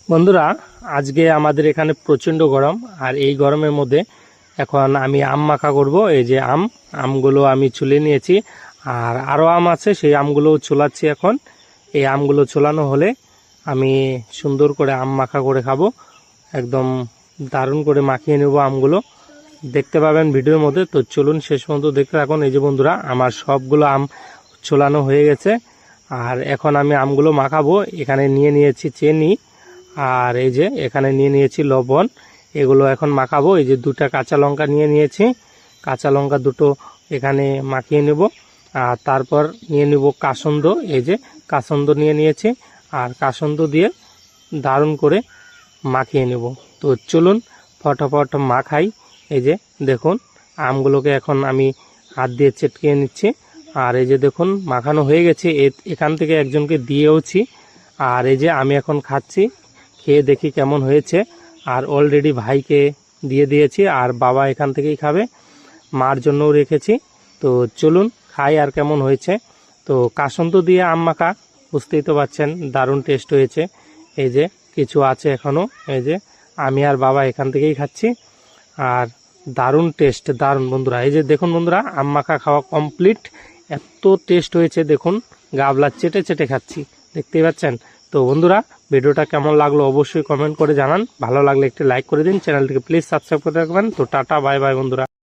বন্ধুরা, আজকে আমাদের এখানে প্রচণ্ড গরম। আর এই গরমের মধ্যে এখন আমি আম মাখা করব। এই যে আমগুলো আমি ছুলে নিয়েছি, আর আরও আম আছে, সেই আমগুলো ছোলাচ্ছি এখন। এই আমগুলো ছোলানো হলে আমি সুন্দর করে আম মাখা করে খাবো। একদম দারুণ করে মাখিয়ে নেব আমগুলো, দেখতে পাবেন ভিডিওর মধ্যে। তো চলুন শেষ পর্যন্ত দেখতে থাকুন। এই যে বন্ধুরা, আমার সবগুলো আম ছোলানো হয়ে গেছে, আর এখন আমি আমগুলো মাখাবো। এখানে নিয়ে নিয়েছি চিনি, আর এই যে এখানে নিয়ে নিয়েছি লবণ। এগুলো এখন মাখাবো। এই যে দুটা কাঁচা লঙ্কা নিয়ে নিয়েছি, কাঁচা লঙ্কা দুটো এখানে মাখিয়ে নেব। আর তারপর নিয়ে নেব কাসন্দ। এই যে কাসন্দ নিয়ে নিয়েছি, আর কাসন্দ দিয়ে দারুণ করে মাখিয়ে নেব। তো চলুন ফটাফট মাখাই। এই যে দেখুন, আমগুলোকে এখন আমি হাত দিয়ে চেটকে নিচ্ছি। আর এই যে দেখুন, মাখানো হয়ে গেছে। এখান থেকে একজনকে দিয়েওছি। আর এই যে আমি এখন খাচ্ছি, খেয়ে দেখি কেমন হয়েছে। আর অলরেডি ভাইকে দিয়ে দিয়েছি, আর বাবা এখান থেকেই খাবে, মার জন্যও রেখেছি। তো চলুন খাই আর কেমন হয়েছে। তো কাসন্দ দিয়ে আম মাখা, বুঝতেই তো পারছেন দারুণ টেস্ট হয়েছে। এই যে কিছু আছে এখনও, এই যে আমি আর বাবা এখান থেকেই খাচ্ছি। আর দারুণ টেস্ট, দারুণ বন্ধুরা। এই যে দেখুন বন্ধুরা, আম মাখা খাওয়া কমপ্লিট। এত টেস্ট হয়েছে দেখুন, গাবলা চেটে চেটে খাচ্ছি, দেখতেই পাচ্ছেন। তো বন্ধুরা, ভিডিওটা কেমন লাগলো অবশ্যই কমেন্ট করে জানান। ভালো লাগলে একটি লাইক করে দিন, চ্যানেলটিকে প্লিজ সাবস্ক্রাইব করে রাখবেন। তো টাটা, বাই বাই বন্ধুরা।